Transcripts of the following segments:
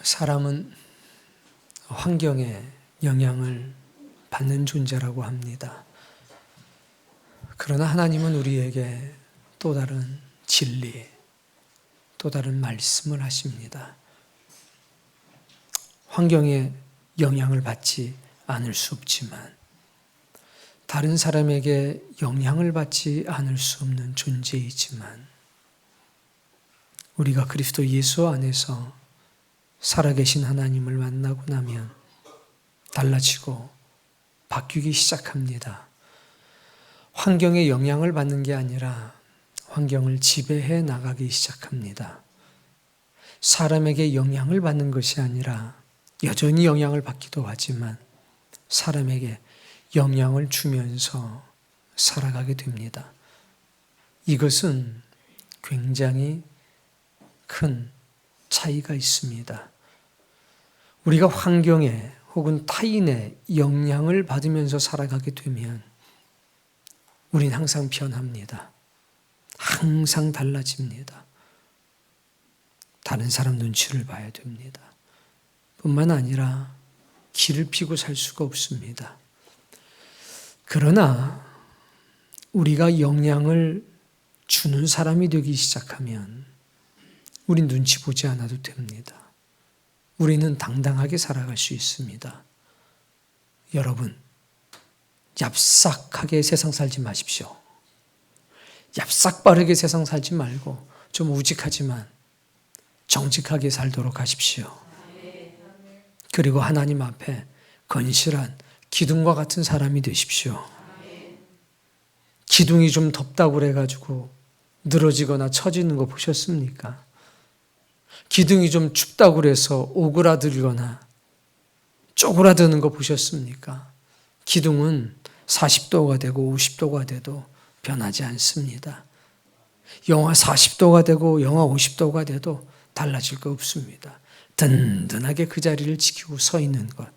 사람은 환경에 영향을 받는 존재라고 합니다. 그러나 하나님은 우리에게 또 다른 진리, 또 다른 말씀을 하십니다. 환경에 영향을 받지 않을 수 없지만 다른 사람에게 영향을 받지 않을 수 없는 존재이지만 우리가 그리스도 예수 안에서 살아계신 하나님을 만나고 나면 달라지고 바뀌기 시작합니다. 환경에 영향을 받는 게 아니라 환경을 지배해 나가기 시작합니다. 사람에게 영향을 받는 것이 아니라 여전히 영향을 받기도 하지만 사람에게 영향을 주면서 살아가게 됩니다. 이것은 굉장히 큰 차이가 있습니다. 우리가 환경에 혹은 타인의 영향을 받으면서 살아가게 되면 우린 항상 변합니다. 항상 달라집니다. 다른 사람 눈치를 봐야 됩니다. 뿐만 아니라 길을 피고 살 수가 없습니다. 그러나 우리가 영향을 주는 사람이 되기 시작하면 우린 눈치 보지 않아도 됩니다. 우리는 당당하게 살아갈 수 있습니다. 여러분, 얍삭하게 세상 살지 마십시오. 얍삭 빠르게 세상 살지 말고 좀 우직하지만 정직하게 살도록 하십시오. 그리고 하나님 앞에 건실한 기둥과 같은 사람이 되십시오. 기둥이 좀 덥다고 그래가지고 늘어지거나 처지는 거 보셨습니까? 기둥이 좀 춥다고 그래서 오그라들거나 쪼그라드는 거 보셨습니까? 기둥은 40도가 되고 50도가 돼도 변하지 않습니다. 영하 40도가 되고 영하 50도가 돼도 달라질 거 없습니다. 든든하게 그 자리를 지키고 서 있는 것,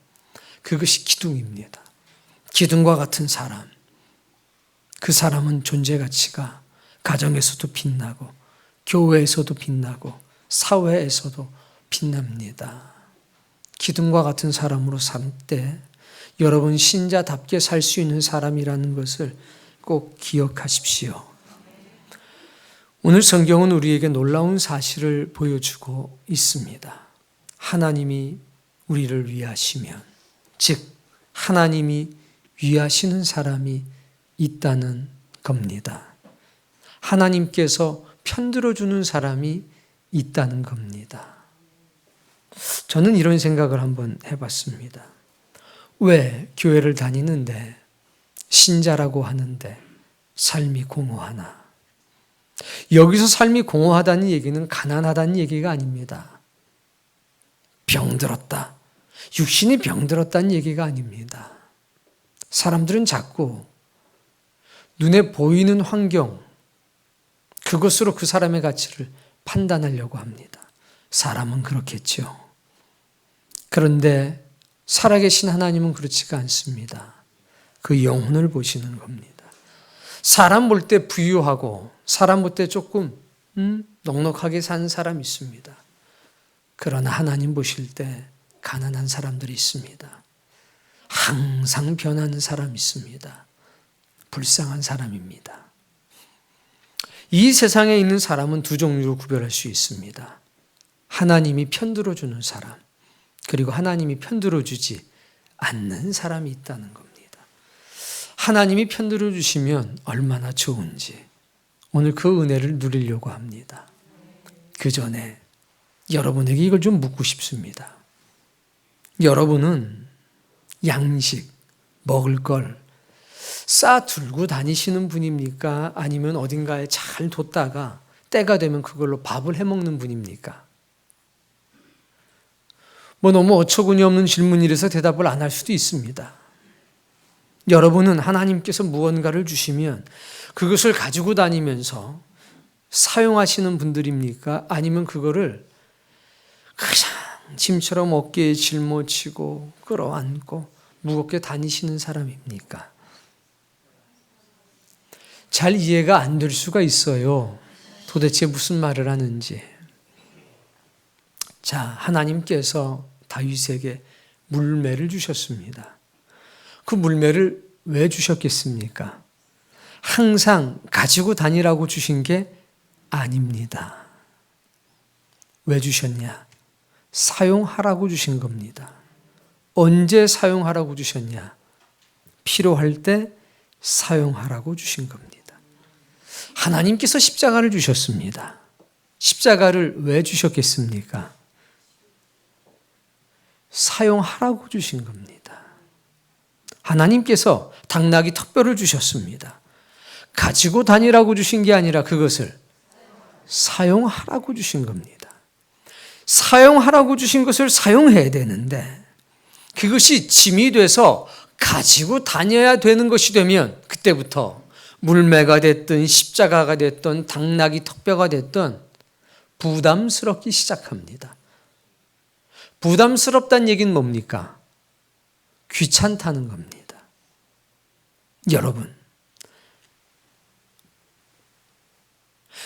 그것이 기둥입니다. 기둥과 같은 사람, 그 사람은 존재 가치가 가정에서도 빛나고 교회에서도 빛나고 사회에서도 빛납니다. 기둥과 같은 사람으로 살 때 여러분 신자답게 살 수 있는 사람이라는 것을 꼭 기억하십시오. 오늘 성경은 우리에게 놀라운 사실을 보여주고 있습니다. 하나님이 우리를 위하시면, 즉 하나님이 위하시는 사람이 있다는 겁니다. 하나님께서 편들어주는 사람이 있다는 겁니다. 저는 이런 생각을 한번 해봤습니다. 왜 교회를 다니는데 신자라고 하는데 삶이 공허하나? 여기서 삶이 공허하다는 얘기는 가난하다는 얘기가 아닙니다. 병들었다. 육신이 병들었다는 얘기가 아닙니다. 사람들은 자꾸 눈에 보이는 환경, 그것으로 그 사람의 가치를 판단하려고 합니다. 사람은 그렇겠죠. 그런데 살아계신 하나님은 그렇지가 않습니다. 그 영혼을 보시는 겁니다. 사람 볼 때 부유하고 사람 볼 때 조금 넉넉하게 사는 사람이 있습니다. 그러나 하나님 보실 때 가난한 사람들이 있습니다. 항상 변하는 사람이 있습니다. 불쌍한 사람입니다. 이 세상에 있는 사람은 두 종류로 구별할 수 있습니다. 하나님이 편들어주는 사람, 그리고 하나님이 편들어주지 않는 사람이 있다는 겁니다. 하나님이 편들어주시면 얼마나 좋은지 오늘 그 은혜를 누리려고 합니다. 그 전에 여러분에게 이걸 좀 묻고 싶습니다. 여러분은 양식, 먹을 걸 싸들고 다니시는 분입니까? 아니면 어딘가에 잘 뒀다가 때가 되면 그걸로 밥을 해먹는 분입니까? 너무 어처구니 없는 질문이라서 대답을 안 할 수도 있습니다. 여러분은 하나님께서 무언가를 주시면 그것을 가지고 다니면서 사용하시는 분들입니까? 아니면 그거를 그냥 짐처럼 어깨에 짊어지고 끌어안고 무겁게 다니시는 사람입니까? 잘 이해가 안 될 수가 있어요. 도대체 무슨 말을 하는지. 자, 하나님께서 다윗에게 물매를 주셨습니다. 그 물매를 왜 주셨겠습니까? 항상 가지고 다니라고 주신 게 아닙니다. 왜 주셨냐? 사용하라고 주신 겁니다. 언제 사용하라고 주셨냐? 필요할 때 사용하라고 주신 겁니다. 하나님께서 십자가를 주셨습니다. 십자가를 왜 주셨겠습니까? 사용하라고 주신 겁니다. 하나님께서 당나귀 턱뼈를 주셨습니다. 가지고 다니라고 주신 게 아니라 그것을 사용하라고 주신 겁니다. 사용하라고 주신 것을 사용해야 되는데 그것이 짐이 돼서 가지고 다녀야 되는 것이 되면 그때부터 물매가 됐든 십자가가 됐든 당나귀 턱뼈가 됐든 부담스럽기 시작합니다. 부담스럽다는 얘기는 뭡니까? 귀찮다는 겁니다. 여러분,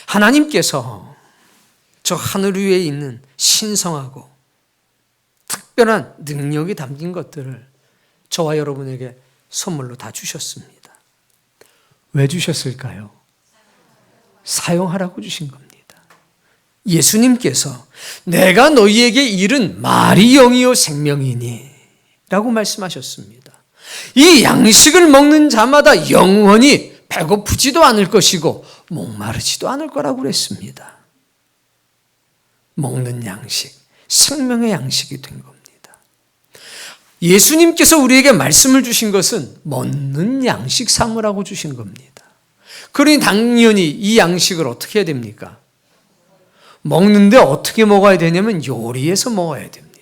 하나님께서 저 하늘 위에 있는 신성하고 특별한 능력이 담긴 것들을 저와 여러분에게 선물로 다 주셨습니다. 왜 주셨을까요? 사용하라고 주신 겁니다. 예수님께서 내가 너희에게 이른 말이 영이요 생명이니 라고 말씀하셨습니다. 이 양식을 먹는 자마다 영원히 배고프지도 않을 것이고 목마르지도 않을 거라고 그랬습니다. 먹는 양식, 생명의 양식이 된 겁니다. 예수님께서 우리에게 말씀을 주신 것은 먹는 양식 삼으라고 주신 겁니다. 그러니 당연히 이 양식을 어떻게 해야 됩니까? 먹는데 어떻게 먹어야 되냐면 요리해서 먹어야 됩니다.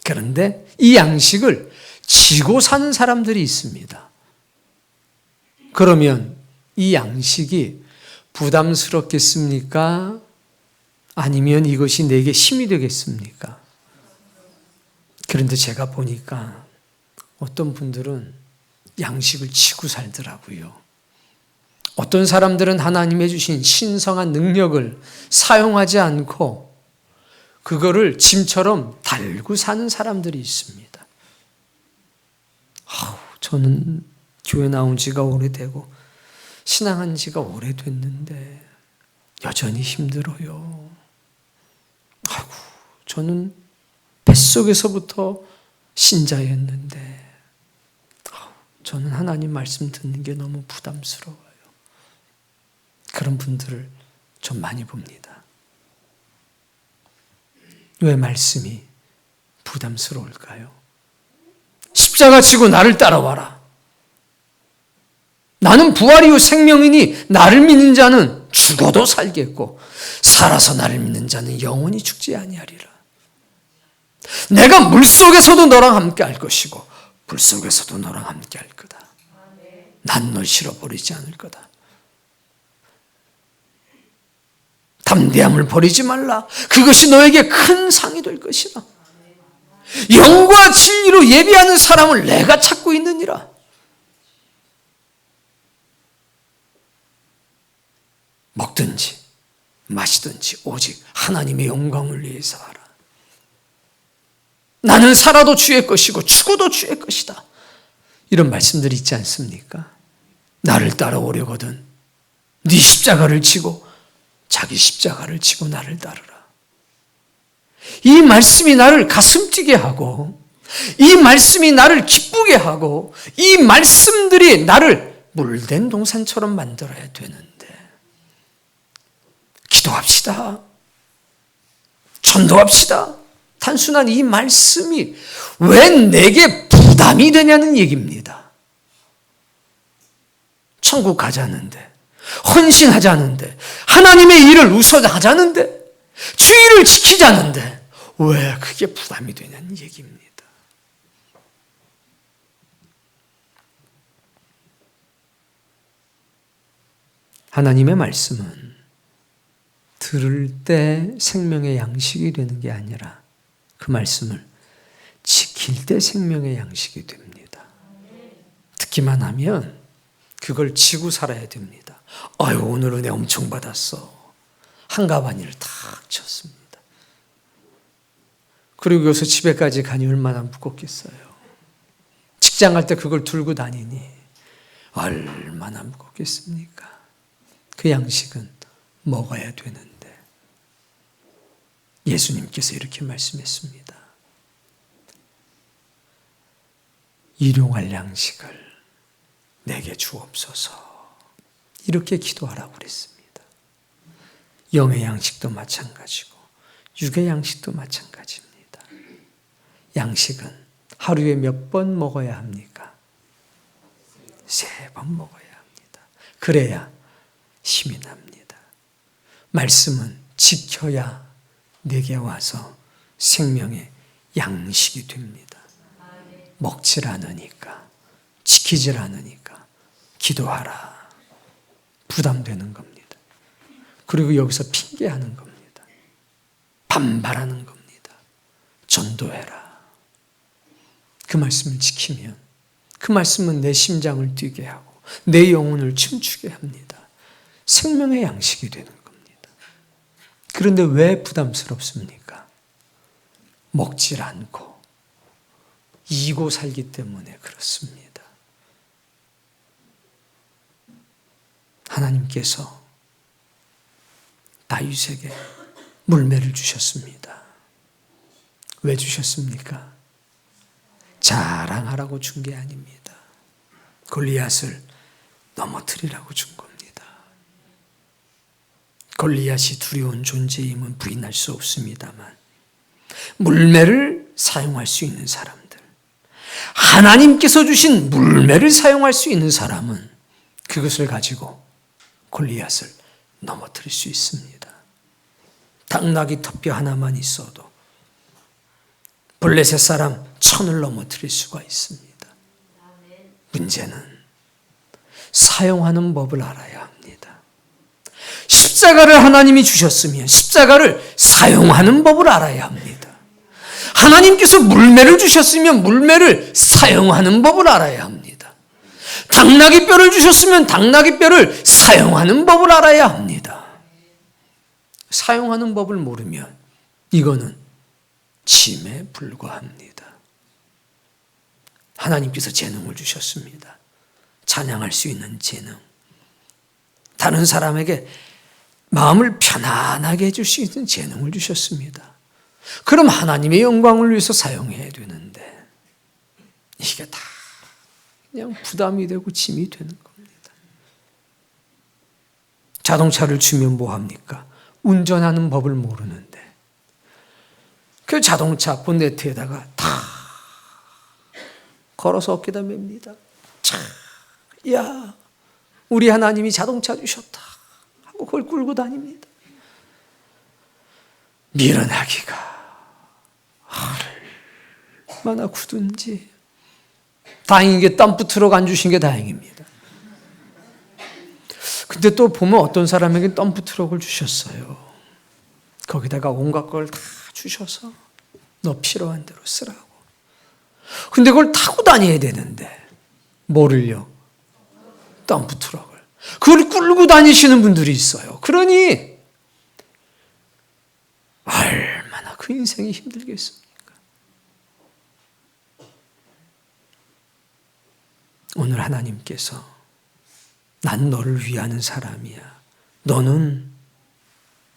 그런데 이 양식을 지고 사는 사람들이 있습니다. 그러면 이 양식이 부담스럽겠습니까? 아니면 이것이 내게 힘이 되겠습니까? 그런데 제가 보니까 어떤 분들은 양식을 지고 살더라고요. 어떤 사람들은 하나님이 주신 신성한 능력을 사용하지 않고 그거를 짐처럼 달고 사는 사람들이 있습니다. 저는 교회 나온 지가 오래되고 신앙한 지가 오래됐는데 여전히 힘들어요. 저는 뱃속에서부터 신자였는데 저는 하나님 말씀 듣는 게 너무 부담스러워요. 그런 분들을 좀 많이 봅니다. 왜 말씀이 부담스러울까요? 십자가 지고 나를 따라와라. 나는 부활이요 생명이니 나를 믿는 자는 죽어도 살겠고 살아서 나를 믿는 자는 영원히 죽지 아니하리라. 내가 물속에서도 너랑 함께 할 것이고 불속에서도 너랑 함께 할 거다. 난 널 실어버리지 않을 거다. 담대함을 버리지 말라. 그것이 너에게 큰 상이 될 것이다. 영과 진리로 예비하는 사람을 내가 찾고 있느니라. 먹든지 마시든지 오직 하나님의 영광을 위해서 하라. 나는 살아도 주의 것이고 죽어도 주의 것이다. 이런 말씀들이 있지 않습니까? 나를 따라오려거든 네 십자가를 지고 자기 십자가를 지고 나를 따르라. 이 말씀이 나를 가슴 뛰게 하고 이 말씀이 나를 기쁘게 하고 이 말씀들이 나를 물된 동산처럼 만들어야 되는데 기도합시다. 전도합시다. 단순한 이 말씀이 왜 내게 부담이 되냐는 얘기입니다. 천국 가자는데, 헌신하자는데, 하나님의 일을 우선하자는데, 주의를 지키자는데 왜 그게 부담이 되냐는 얘기입니다. 하나님의 말씀은 들을 때 생명의 양식이 되는 게 아니라 그 말씀을 지킬 때 생명의 양식이 됩니다. 듣기만 하면 그걸 지고 살아야 됩니다. 아유, 오늘 은혜 엄청 받았어. 한가반일을 탁 쳤습니다. 그리고 여기서 집에까지 가니 얼마나 무겁겠어요. 직장 갈 때 그걸 들고 다니니 얼마나 무겁겠습니까? 그 양식은 먹어야 되는데 예수님께서 이렇게 말씀했습니다. 일용할 양식을 내게 주옵소서. 이렇게 기도하라고 그랬습니다. 영의 양식도 마찬가지고 육의 양식도 마찬가지입니다. 양식은 하루에 몇 번 먹어야 합니까? 3번 먹어야 합니다. 그래야 힘이 납니다. 말씀은 지켜야 내게 와서 생명의 양식이 됩니다. 먹질 않으니까, 지키질 않으니까 기도하라. 부담되는 겁니다. 그리고 여기서 핑계하는 겁니다. 반발하는 겁니다. 전도해라. 그 말씀을 지키면 그 말씀은 내 심장을 뛰게 하고 내 영혼을 춤추게 합니다. 생명의 양식이 되는 겁니다. 그런데 왜 부담스럽습니까? 먹질 않고 이고 살기 때문에 그렇습니다. 하나님께서 다윗에게 물매를 주셨습니다. 왜 주셨습니까? 자랑하라고 준 게 아닙니다. 골리앗을 넘어뜨리라고 준 겁니다. 골리앗이 두려운 존재임은 부인할 수 없습니다만 물매를 사용할 수 있는 사람들, 하나님께서 주신 물매를 사용할 수 있는 사람은 그것을 가지고 골리앗을 넘어뜨릴 수 있습니다. 당나귀 턱뼈 하나만 있어도 블레셋 사람 1000을 넘어뜨릴 수가 있습니다. 문제는 사용하는 법을 알아야 합니다. 십자가를 하나님이 주셨으면 십자가를 사용하는 법을 알아야 합니다. 하나님께서 물매를 주셨으면 물매를 사용하는 법을 알아야 합니다. 당나귀 뼈를 주셨으면 당나귀 뼈를 사용하는 법을 알아야 합니다. 사용하는 법을 모르면 이거는 짐에 불과합니다. 하나님께서 재능을 주셨습니다. 찬양할 수 있는 재능. 다른 사람에게 마음을 편안하게 해줄 수 있는 재능을 주셨습니다. 그럼 하나님의 영광을 위해서 사용해야 되는데 이게 다 그냥 부담이 되고 짐이 되는 겁니다. 자동차를 주면 뭐합니까? 운전하는 법을 모르는데 그 자동차 본네트에다가 다 걸어서 어깨다 맵니다. 참, 야, 우리 하나님이 자동차 주셨다 하고 그걸 끌고 다닙니다. 밀어나기가 얼마나 굳은지. 다행이게 덤프 트럭 안 주신 게 다행입니다. 근데 또 보면 어떤 사람에게 덤프 트럭을 주셨어요. 거기다가 온갖 걸 다 주셔서 너 필요한 대로 쓰라고. 근데 그걸 타고 다녀야 되는데 뭐를요? 덤프 트럭을. 그걸 끌고 다니시는 분들이 있어요. 그러니 얼마나 그 인생이 힘들겠습니까? 오늘 하나님께서 난 너를 위하는 사람이야. 너는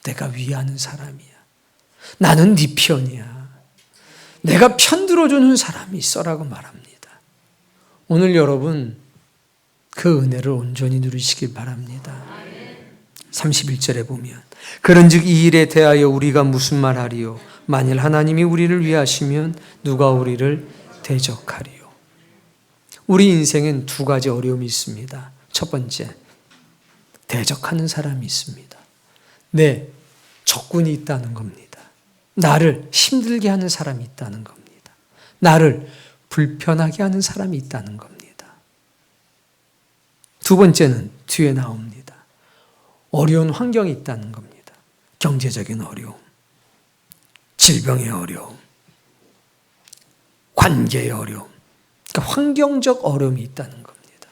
내가 위하는 사람이야. 나는 네 편이야. 내가 편 들어주는 사람이 있어라고 말합니다. 오늘 여러분 그 은혜를 온전히 누리시길 바랍니다. 31절에 보면 그런즉 이 일에 대하여 우리가 무슨 말하리요? 만일 하나님이 우리를 위하시면 누가 우리를 대적하리요? 우리 인생엔 두 가지 어려움이 있습니다. 첫 번째, 대적하는 사람이 있습니다. 네, 적군이 있다는 겁니다. 나를 힘들게 하는 사람이 있다는 겁니다. 나를 불편하게 하는 사람이 있다는 겁니다. 두 번째는 뒤에 나옵니다. 어려운 환경이 있다는 겁니다. 경제적인 어려움, 질병의 어려움, 관계의 어려움, 그러니까 환경적 어려움이 있다는 겁니다.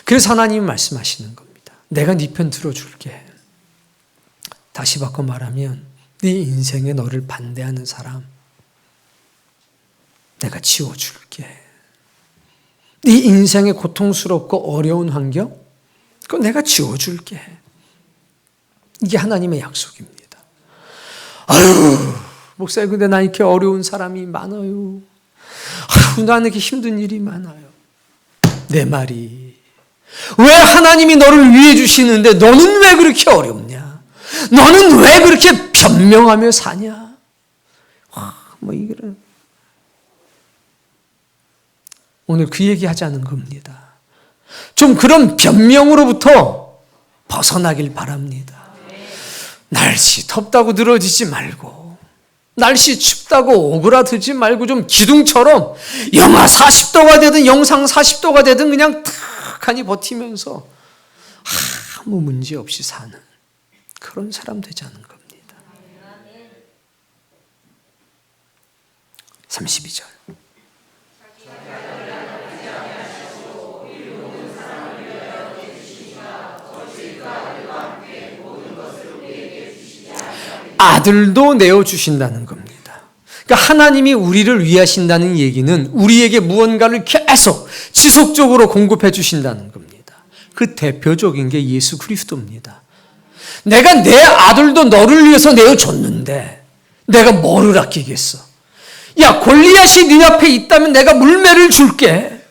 그래서 하나님이 말씀하시는 겁니다. 내가 네 편 들어줄게. 다시 바꿔 말하면 네 인생에 너를 반대하는 사람, 내가 지워줄게. 네 인생의 고통스럽고 어려운 환경, 그거 내가 지워줄게. 이게 하나님의 약속입니다. 아유, 목사님, 근데 나 이렇게 어려운 사람이 많아요. 아유, 나는 이렇게 힘든 일이 많아요. 내 말이, 왜 하나님이 너를 위해 주시는데 너는 왜 그렇게 어렵냐? 너는 왜 그렇게 변명하며 사냐? 이거는 오늘 그 얘기 하자는 겁니다. 좀 그런 변명으로부터 벗어나길 바랍니다. 날씨 덥다고 늘어지지 말고, 날씨 춥다고 오그라들지 말고, 좀 기둥처럼 영하 40도가 되든 영상 40도가 되든 그냥 탁하니 버티면서 아무 문제 없이 사는 그런 사람 되자는 겁니다. 32절. 아들도 내어주신다는 겁니다. 그러니까 하나님이 우리를 위하신다는 얘기는 우리에게 무언가를 계속 지속적으로 공급해 주신다는 겁니다. 그 대표적인 게 예수 그리스도입니다. 내가 내 아들도 너를 위해서 내어줬는데 내가 뭐를 아끼겠어? 야, 골리앗이 네 앞에 있다면 내가 물매를 줄게.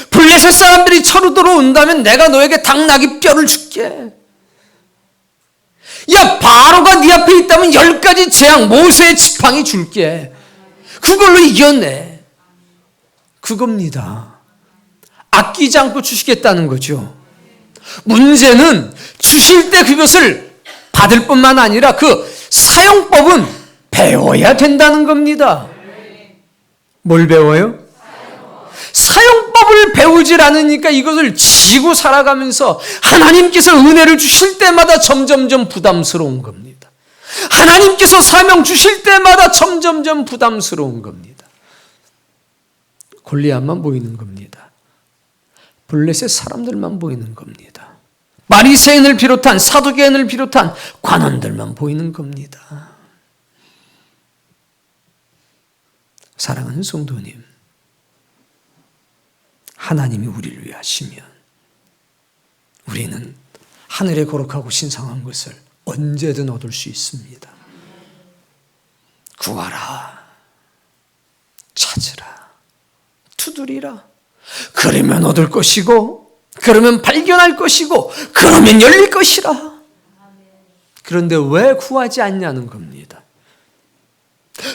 블레셋 사람들이 쳐로 들어온다면 내가 너에게 닭나귀 뼈를 줄게. 야, 바로가 네 앞에 있다면 10가지 재앙, 모세의 지팡이 줄게. 그걸로 이겨내. 그겁니다. 아끼지 않고 주시겠다는 거죠. 문제는 주실 때 그것을 받을 뿐만 아니라 그 사용법은 배워야 된다는 겁니다. 뭘 배워요? 사용법을 배우질 않으니까 이것을 지고 살아가면서 하나님께서 은혜를 주실 때마다 점점점 부담스러운 겁니다. 하나님께서 사명 주실 때마다 점점점 부담스러운 겁니다. 골리앗만 보이는 겁니다. 블레셋 사람들만 보이는 겁니다. 바리새인을 비롯한 사두개인을 비롯한 관원들만 보이는 겁니다. 사랑하는 성도님, 하나님이 우리를 위하시면 우리는 하늘에 거룩하고 신성한 것을 언제든 얻을 수 있습니다. 구하라, 찾으라, 두드리라. 그러면 얻을 것이고, 그러면 발견할 것이고, 그러면 열릴 것이라. 그런데 왜 구하지 않냐는 겁니다.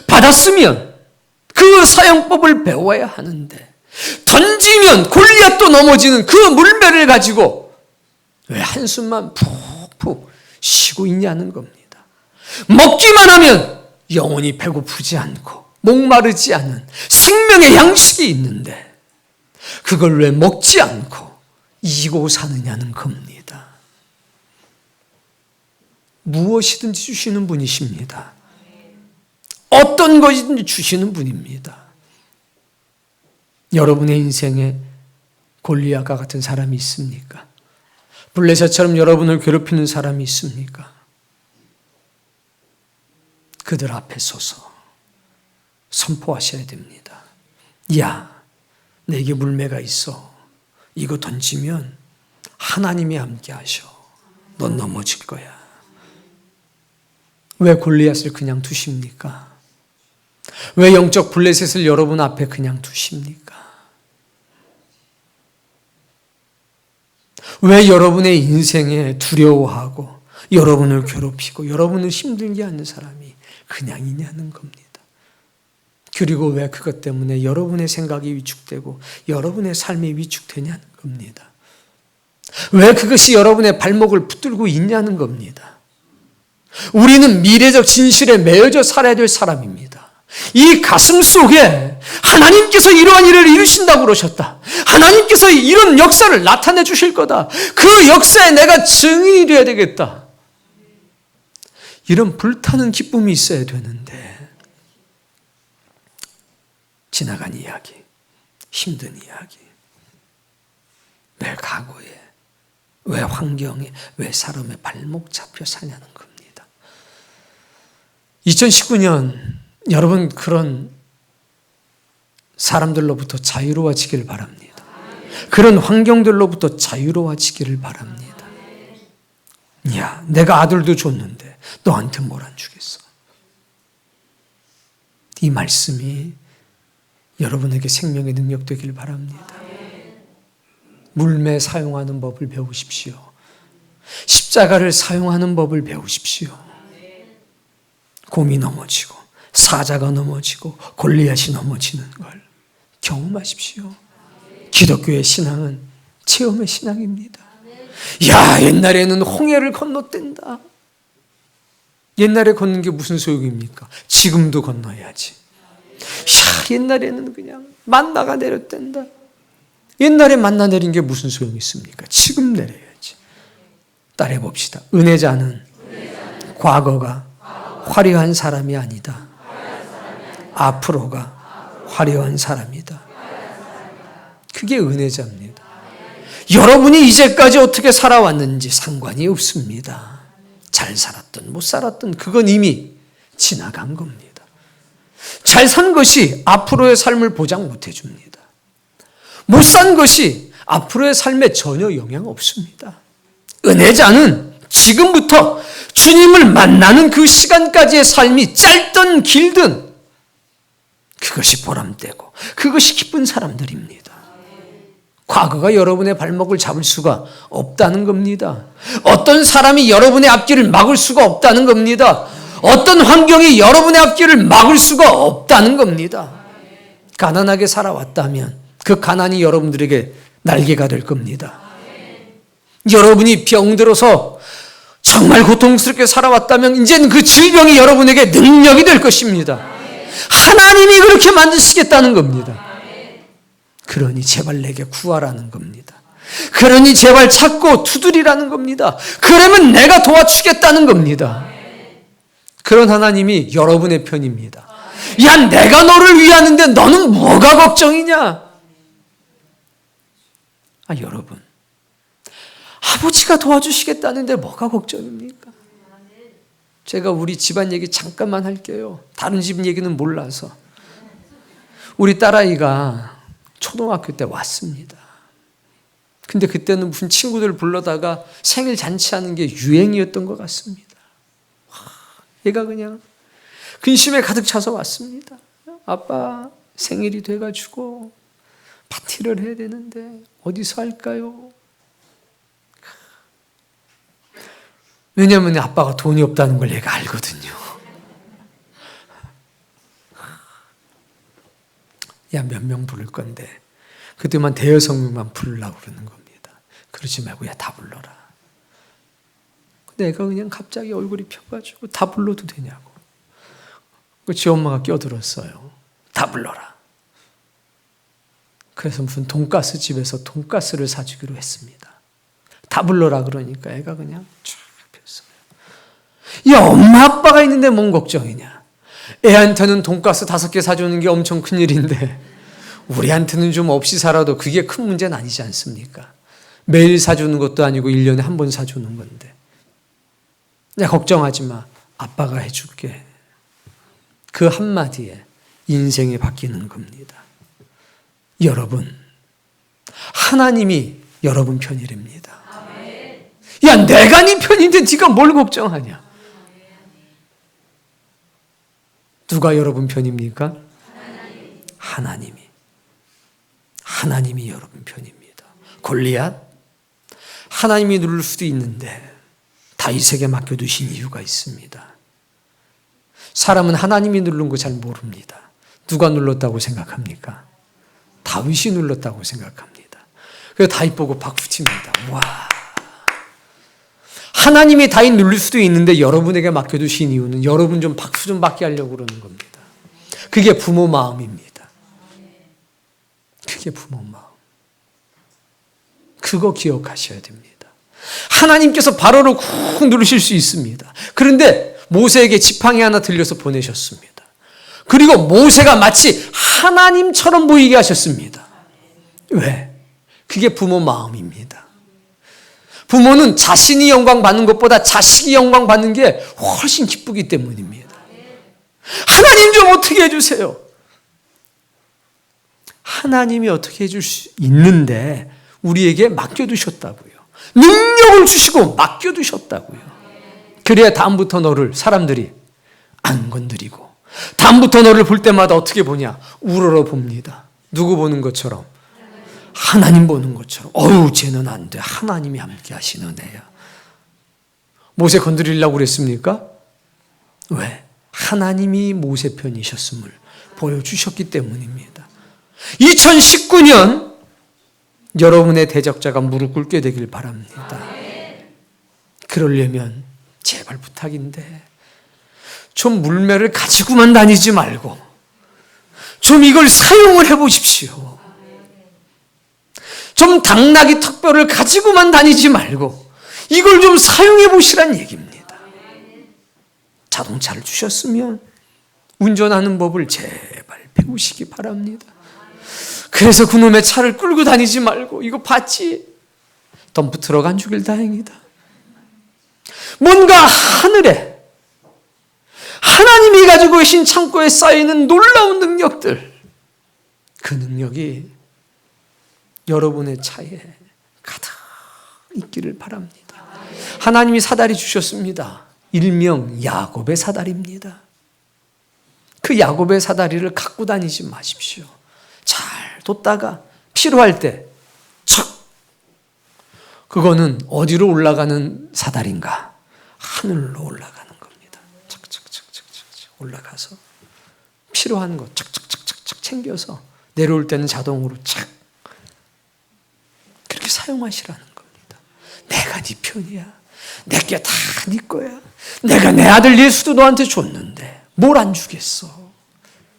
받았으면 그 사용법을 배워야 하는데, 던지면 골리앗도 넘어지는 그 물매를 가지고 왜 한숨만 푹푹 쉬고 있냐는 겁니다. 먹기만 하면 영혼이 배고프지 않고 목마르지 않은 생명의 양식이 있는데 그걸 왜 먹지 않고 이고 사느냐는 겁니다. 무엇이든지 주시는 분이십니다. 어떤 것이든지 주시는 분입니다. 여러분의 인생에 골리앗과 같은 사람이 있습니까? 블레셋처럼 여러분을 괴롭히는 사람이 있습니까? 그들 앞에 서서 선포하셔야 됩니다. 야, 내게 물매가 있어. 이거 던지면 하나님이 함께 하셔. 넌 넘어질 거야. 왜 골리앗을 그냥 두십니까? 왜 영적 블레셋을 여러분 앞에 그냥 두십니까? 왜 여러분의 인생에 두려워하고 여러분을 괴롭히고 여러분을 힘들게 하는 사람이 그냥 있냐는 겁니다. 그리고 왜 그것 때문에 여러분의 생각이 위축되고 여러분의 삶이 위축되냐는 겁니다. 왜 그것이 여러분의 발목을 붙들고 있냐는 겁니다. 우리는 미래적 진실에 매여져 살아야 될 사람입니다. 이 가슴 속에 하나님께서 이러한 일을 이루신다고 그러셨다. 하나님께서 이런 역사를 나타내 주실 거다. 그 역사에 내가 증인이 되어야 되겠다. 이런 불타는 기쁨이 있어야 되는데 지나간 이야기, 힘든 이야기, 왜 과거에, 왜 환경에, 왜 사람의 발목 잡혀 사냐는 겁니다. 2019년 여러분 그런 사람들로부터 자유로워지길 바랍니다. 그런 환경들로부터 자유로워지기를 바랍니다. 야, 내가 아들도 줬는데 너한테 뭘 안 주겠어? 이 말씀이 여러분에게 생명의 능력 되길 바랍니다. 물매 사용하는 법을 배우십시오. 십자가를 사용하는 법을 배우십시오. 곰이 넘어지고 사자가 넘어지고 골리앗이 넘어지는 걸 경험하십시오. 기독교의 신앙은 체험의 신앙입니다. 야, 옛날에는 홍해를 건넜댄다. 옛날에 걷는 게 무슨 소용입니까? 지금도 건너야지. 야, 옛날에는 그냥 만나가 내렸댄다. 옛날에 만나 내린 게 무슨 소용이 있습니까? 지금 내려야지. 따라해 봅시다. 은혜자는 과거가 화려한 사람이 아니다. 앞으로가 화려한 사람이다. 그게 은혜자입니다. 여러분이 이제까지 어떻게 살아왔는지 상관이 없습니다. 잘 살았든 못 살았든 그건 이미 지나간 겁니다. 잘 산 것이 앞으로의 삶을 보장 못 해줍니다. 못 산 것이 앞으로의 삶에 전혀 영향 없습니다. 은혜자는 지금부터 주님을 만나는 그 시간까지의 삶이 짧든 길든 그것이 보람되고 그것이 기쁜 사람들입니다. 과거가 여러분의 발목을 잡을 수가 없다는 겁니다. 어떤 사람이 여러분의 앞길을 막을 수가 없다는 겁니다. 어떤 환경이 여러분의 앞길을 막을 수가 없다는 겁니다. 가난하게 살아왔다면 그 가난이 여러분들에게 날개가 될 겁니다. 여러분이 병들어서 정말 고통스럽게 살아왔다면 이제는 그 질병이 여러분에게 능력이 될 것입니다. 하나님이 그렇게 만드시겠다는 겁니다. 그러니 제발 내게 구하라는 겁니다. 그러니 제발 찾고 두드리라는 겁니다. 그러면 내가 도와주겠다는 겁니다. 그런 하나님이 여러분의 편입니다. 야, 내가 너를 위하는데 너는 뭐가 걱정이냐? 여러분, 아버지가 도와주시겠다는데 뭐가 걱정입니까? 제가 우리 집안 얘기 잠깐만 할게요. 다른 집 얘기는 몰라서. 우리 딸아이가 초등학교 때 왔습니다. 근데 그때는 무슨 친구들 불러다가 생일 잔치하는 게 유행이었던 것 같습니다. 얘가 그냥 근심에 가득 차서 왔습니다. 아빠 생일이 돼가지고 파티를 해야 되는데 어디서 할까요? 왜냐하면 아빠가 돈이 없다는 걸 얘가 알거든요. 야, 몇 명 부를 건데 그때만 대여섯 명만 부르려고 그러는 겁니다. 그러지 말고 야, 다 불러라. 근데 애가 그냥 갑자기 얼굴이 펴가지고 다 불러도 되냐고. 지 엄마가 껴들었어요. 다 불러라. 그래서 무슨 돈가스 집에서 돈가스를 사주기로 했습니다. 다 불러라 그러니까 애가 그냥 쫙 폈어요. 야, 엄마 아빠가 있는데 뭔 걱정이냐. 애한테는 돈가스 5개 사주는 게 엄청 큰일인데 우리한테는 좀 없이 살아도 그게 큰 문제는 아니지 않습니까? 매일 사주는 것도 아니고 1년에 한 번 사주는 건데. 야, 걱정하지 마. 아빠가 해줄게. 그 한마디에 인생이 바뀌는 겁니다. 여러분, 하나님이 여러분 편이랍니다. 야, 내가 네 편인데 네가 뭘 걱정하냐? 누가 여러분 편입니까? 하나님이 여러분 편입니다. 골리앗? 하나님이 누를 수도 있는데 다윗에게 맡겨두신 이유가 있습니다. 사람은 하나님이 누른 거 잘 모릅니다. 누가 눌렀다고 생각합니까? 다윗이 눌렀다고 생각합니다. 그래서 다윗 보고 박수칩니다. 와, 하나님이 다윗 누를 수도 있는데 여러분에게 맡겨두신 이유는 여러분 좀 박수 좀 받게 하려고 그러는 겁니다. 그게 부모 마음입니다. 그게 부모 마음. 그거 기억하셔야 됩니다. 하나님께서 바로로 쿡 누르실 수 있습니다. 그런데 모세에게 지팡이 하나 들려서 보내셨습니다. 그리고 모세가 마치 하나님처럼 보이게 하셨습니다. 왜? 그게 부모 마음입니다. 부모는 자신이 영광 받는 것보다 자식이 영광 받는 게 훨씬 기쁘기 때문입니다. 하나님 좀 어떻게 해주세요. 하나님이 어떻게 해줄 수 있는데 우리에게 맡겨두셨다고요. 능력을 주시고 맡겨두셨다고요. 그래야 다음부터 너를 사람들이 안 건드리고, 다음부터 너를 볼 때마다 어떻게 보냐? 우러러 봅니다. 누구 보는 것처럼? 하나님 보는 것처럼. 어휴, 쟤는 안 돼. 하나님이 함께 하시는 애야. 모세 건드리려고 그랬습니까? 왜? 하나님이 모세 편이셨음을 보여주셨기 때문입니다. 2019년 여러분의 대적자가 무릎 꿇게 되길 바랍니다. 그러려면 제발 부탁인데 좀 물매를 가지고만 다니지 말고 좀 이걸 사용을 해보십시오. 좀 당나귀 턱뼈를 가지고만 다니지 말고 이걸 좀 사용해 보시란 얘기입니다. 자동차를 주셨으면 운전하는 법을 제발 배우시기 바랍니다. 그래서 그놈의 차를 끌고 다니지 말고 이거 봤지? 덤프트럭 안 주길 다행이다. 뭔가 하늘에 하나님이 가지고 계신 창고에 쌓이는 놀라운 능력들, 그 능력이 여러분의 차에 가득 있기를 바랍니다. 하나님이 사다리 주셨습니다. 일명 야곱의 사다리입니다. 그 야곱의 사다리를 갖고 다니지 마십시오. 잘 뒀다가 필요할 때 척! 그거는 어디로 올라가는 사다리인가? 하늘로 올라가는 겁니다. 착착착착착 올라가서 필요한 거 착착착착 챙겨서 내려올 때는 자동으로 착! 그렇게 사용하시라는 겁니다. 내가 네 편이야. 내게 다 네 거야. 내가 내 아들 예수도 너한테 줬는데 뭘 안 주겠어.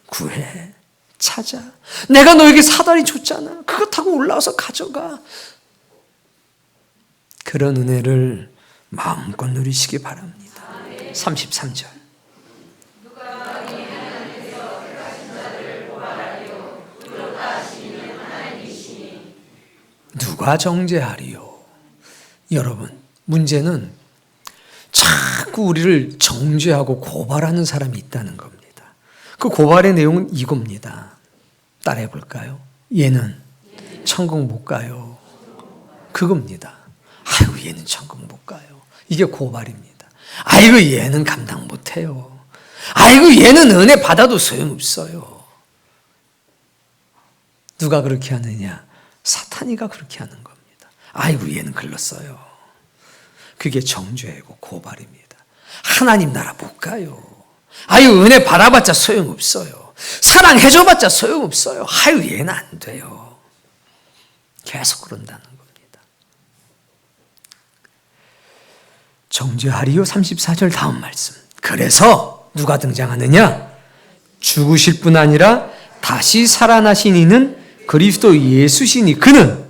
구해. 찾아. 내가 너에게 사다리 줬잖아. 그거 타고 올라와서 가져가. 그런 은혜를 마음껏 누리시기 바랍니다. 33절. 누가 정죄하리요? 여러분, 문제는 자꾸 우리를 정죄하고 고발하는 사람이 있다는 겁니다. 그 고발의 내용은 이겁니다. 따라해 볼까요? 얘는 천국 못 가요. 그겁니다. 아이고, 얘는 천국 못 가요. 이게 고발입니다. 아이고, 얘는 감당 못 해요. 아이고, 얘는 은혜 받아도 소용없어요. 누가 그렇게 하느냐? 사탄이가 그렇게 하는 겁니다. 아이고, 얘는 글렀어요. 그게 정죄이고 고발입니다. 하나님 나라 못 가요. 아유, 은혜 받아봤자 소용없어요. 사랑해줘봤자 소용없어요. 아유, 얘는 안 돼요. 계속 그런다는 겁니다. 정죄하리요. 34절 다음 말씀. 그래서 누가 등장하느냐? 죽으실 뿐 아니라 다시 살아나신 이는 그리스도 예수시니 그는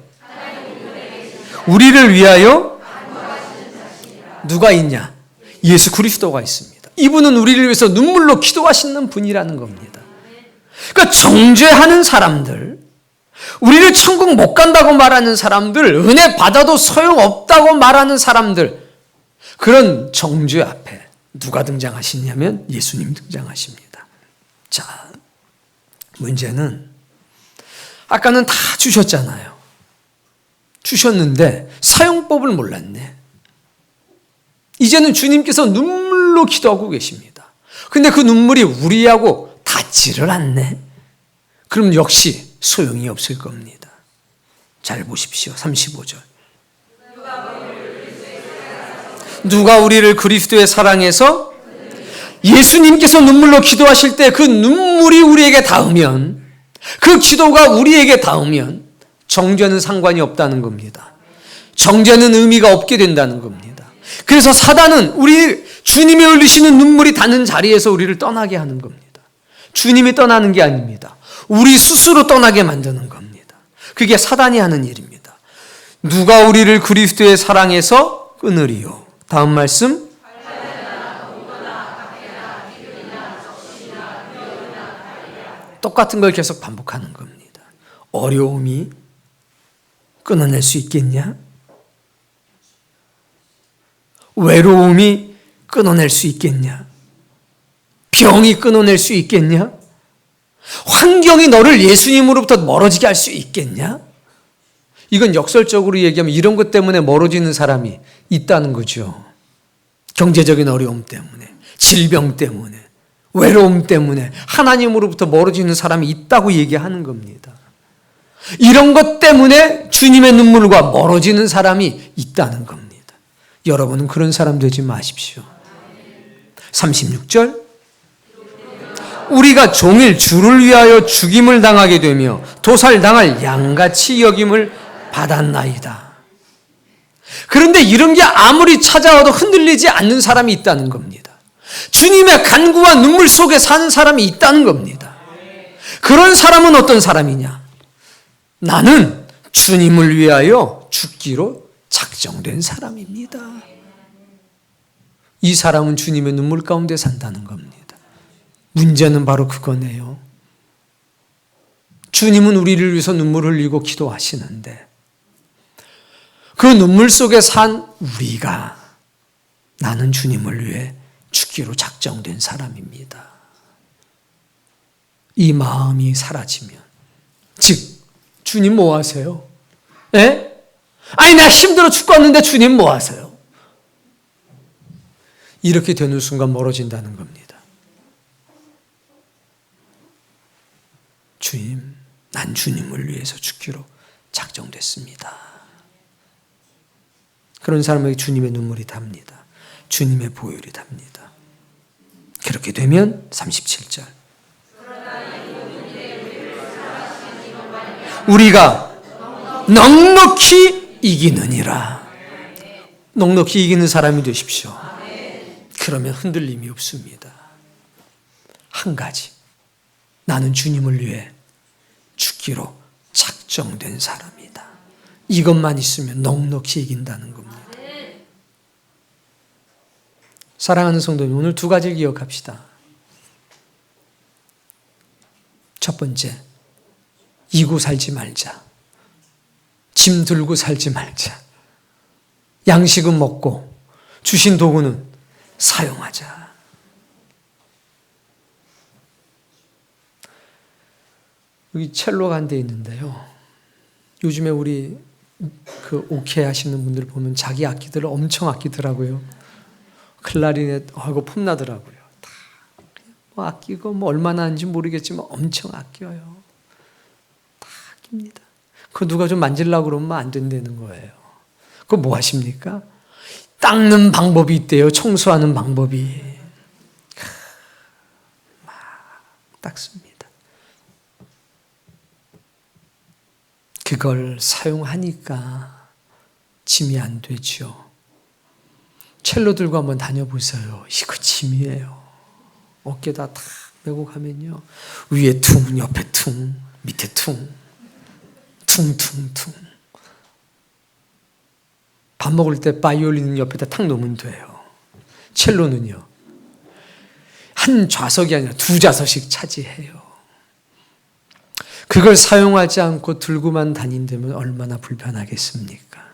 우리를 위하여 누가 있냐? 예수 그리스도가 있습니다. 이분은 우리를 위해서 눈물로 기도하시는 분이라는 겁니다. 그러니까 정죄하는 사람들, 우리를 천국 못 간다고 말하는 사람들, 은혜 받아도 소용없다고 말하는 사람들, 그런 정죄 앞에 누가 등장하시냐면 예수님 등장하십니다. 자, 문제는 아까는 다 주셨잖아요. 주셨는데 사용법을 몰랐네. 이제는 주님께서 눈물로 기도하고 계십니다. 근데 그 눈물이 우리하고 닿지를 않네. 그럼 역시 소용이 없을 겁니다. 잘 보십시오. 35절. 누가 우리를 그리스도의 사랑해서 예수님께서 눈물로 기도하실 때 그 눈물이 우리에게 닿으면, 그 기도가 우리에게 닿으면 정죄는 상관이 없다는 겁니다. 정죄는 의미가 없게 된다는 겁니다. 그래서 사단은 우리 주님이 흘리시는 눈물이 닿는 자리에서 우리를 떠나게 하는 겁니다. 주님이 떠나는 게 아닙니다. 우리 스스로 떠나게 만드는 겁니다. 그게 사단이 하는 일입니다. 누가 우리를 그리스도의 사랑에서 끊으리요? 다음 말씀. 똑같은 걸 계속 반복하는 겁니다. 어려움이 끊어낼 수 있겠냐? 외로움이 끊어낼 수 있겠냐? 병이 끊어낼 수 있겠냐? 환경이 너를 예수님으로부터 멀어지게 할 수 있겠냐? 이건 역설적으로 얘기하면 이런 것 때문에 멀어지는 사람이 있다는 거죠. 경제적인 어려움 때문에, 질병 때문에, 외로움 때문에 하나님으로부터 멀어지는 사람이 있다고 얘기하는 겁니다. 이런 것 때문에 주님의 눈물과 멀어지는 사람이 있다는 겁니다. 여러분은 그런 사람 되지 마십시오. 36절, 우리가 종일 주를 위하여 죽임을 당하게 되며 도살당할 양같이 여김을 받았나이다. 그런데 이런 게 아무리 찾아와도 흔들리지 않는 사람이 있다는 겁니다. 주님의 간구와 눈물 속에 사는 사람이 있다는 겁니다. 그런 사람은 어떤 사람이냐? 나는 주님을 위하여 죽기로 작정된 사람입니다. 이 사람은 주님의 눈물 가운데 산다는 겁니다. 문제는 바로 그거네요. 주님은 우리를 위해서 눈물을 흘리고 기도하시는데 그 눈물 속에 산 우리가 나는 주님을 위해 죽기로 작정된 사람입니다. 이 마음이 사라지면, 즉 주님 뭐 하세요? 예? 아니 나 힘들어 죽겠는데 주님 뭐 하세요? 이렇게 되는 순간 멀어진다는 겁니다. 주님, 난 주님을 위해서 죽기로 작정됐습니다. 그런 사람에게 주님의 눈물이 답니다. 주님의 보혈이 답니다. 그렇게 되면 37절, 우리가 넉넉히 이기느니라. 넉넉히 이기는 사람이 되십시오. 그러면 흔들림이 없습니다. 한 가지, 나는 주님을 위해 죽기로 작정된 사람이다. 이것만 있으면 넉넉히 이긴다는 겁니다. 사랑하는 성도님, 오늘 두 가지를 기억합시다. 첫 번째, 이고 살지 말자. 짐 들고 살지 말자. 양식은 먹고 주신 도구는 사용하자. 여기 첼로가 한 대 있는데요. 요즘에 우리 그 오케이 하시는 분들 보면 자기 악기들을 엄청 아끼더라고요. 클라리넷하고 폼나더라고요. 다 뭐 아끼고 뭐 얼마나 하는지 모르겠지만 엄청 아껴요. 다 아낍니다. 그거 누가 좀 만지려고 그러면 안 된다는 거예요. 그거 뭐 하십니까? 닦는 방법이 있대요. 청소하는 방법이. 막 닦습니다. 그걸 사용하니까 짐이 안 되죠. 첼로 들고 한번 다녀보세요. 이거 짐이에요. 어깨다 탁 메고 가면요. 위에 퉁, 옆에 퉁, 밑에 퉁, 퉁퉁퉁. 밥 먹을 때 바이올린 옆에다 탁 놓으면 돼요. 첼로는요. 한 좌석이 아니라 두 좌석씩 차지해요. 그걸 사용하지 않고 들고만 다닌다면 얼마나 불편하겠습니까?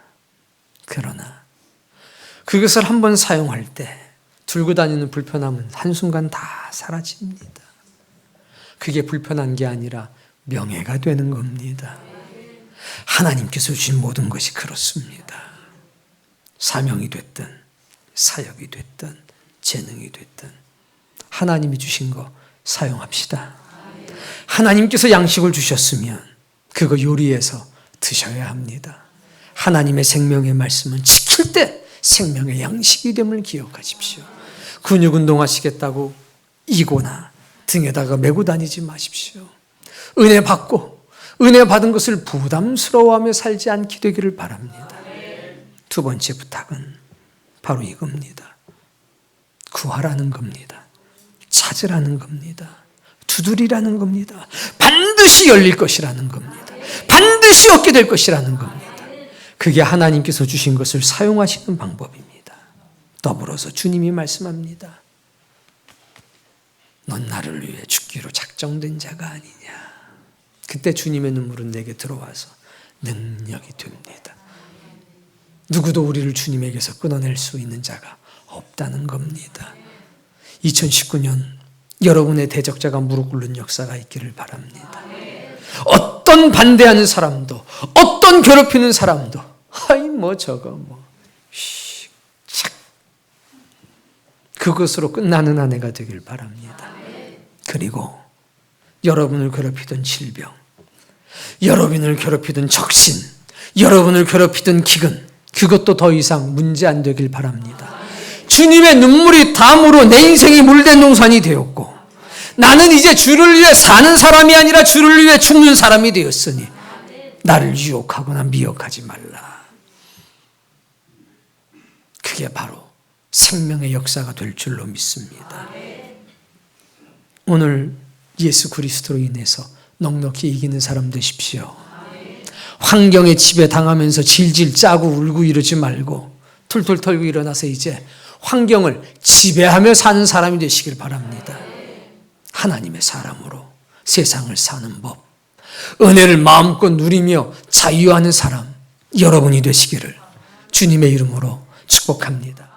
그러나 그것을 한번 사용할 때 들고 다니는 불편함은 한순간 다 사라집니다. 그게 불편한 게 아니라 명예가 되는 겁니다. 하나님께서 주신 모든 것이 그렇습니다. 사명이 됐든 사역이 됐든 재능이 됐든 하나님이 주신 거 사용합시다. 하나님께서 양식을 주셨으면 그거 요리해서 드셔야 합니다. 하나님의 생명의 말씀은 지킬 때 생명의 양식이 됨을 기억하십시오. 근육 운동하시겠다고 이고나 등에다가 메고 다니지 마십시오. 은혜 받고 은혜 받은 것을 부담스러워하며 살지 않게 되기를 바랍니다. 두 번째 부탁은 바로 이겁니다. 구하라는 겁니다. 찾으라는 겁니다. 두드리라는 겁니다. 반드시 열릴 것이라는 겁니다. 반드시 얻게 될 것이라는 겁니다. 그게 하나님께서 주신 것을 사용하시는 방법입니다. 더불어서 주님이 말씀합니다. 넌 나를 위해 죽기로 작정된 자가 아니냐. 그때 주님의 눈물은 내게 들어와서 능력이 됩니다. 누구도 우리를 주님에게서 끊어낼 수 있는 자가 없다는 겁니다. 2019년 여러분의 대적자가 무릎 꿇는 역사가 있기를 바랍니다. 어떤 반대하는 사람도, 어떤 괴롭히는 사람도, 저거 착, 그것으로 끝나는 한 해가 되길 바랍니다. 그리고 여러분을 괴롭히던 질병, 여러분을 괴롭히던 적신, 여러분을 괴롭히던 기근, 그것도 더 이상 문제 안 되길 바랍니다. 주님의 눈물이 담으로 내 인생이 물된 동산이 되었고, 나는 이제 주를 위해 사는 사람이 아니라 주를 위해 죽는 사람이 되었으니 나를 유혹하거나 미혹하지 말라. 그게 바로 생명의 역사가 될 줄로 믿습니다. 오늘 예수 그리스도로 인해서 넉넉히 이기는 사람 되십시오. 환경에 지배당하면서 질질 짜고 울고 이러지 말고 툴툴 털고 일어나서 이제 환경을 지배하며 사는 사람이 되시길 바랍니다. 하나님의 사람으로 세상을 사는 법, 은혜를 마음껏 누리며 자유하는 사람 여러분이 되시기를 주님의 이름으로 축복합니다.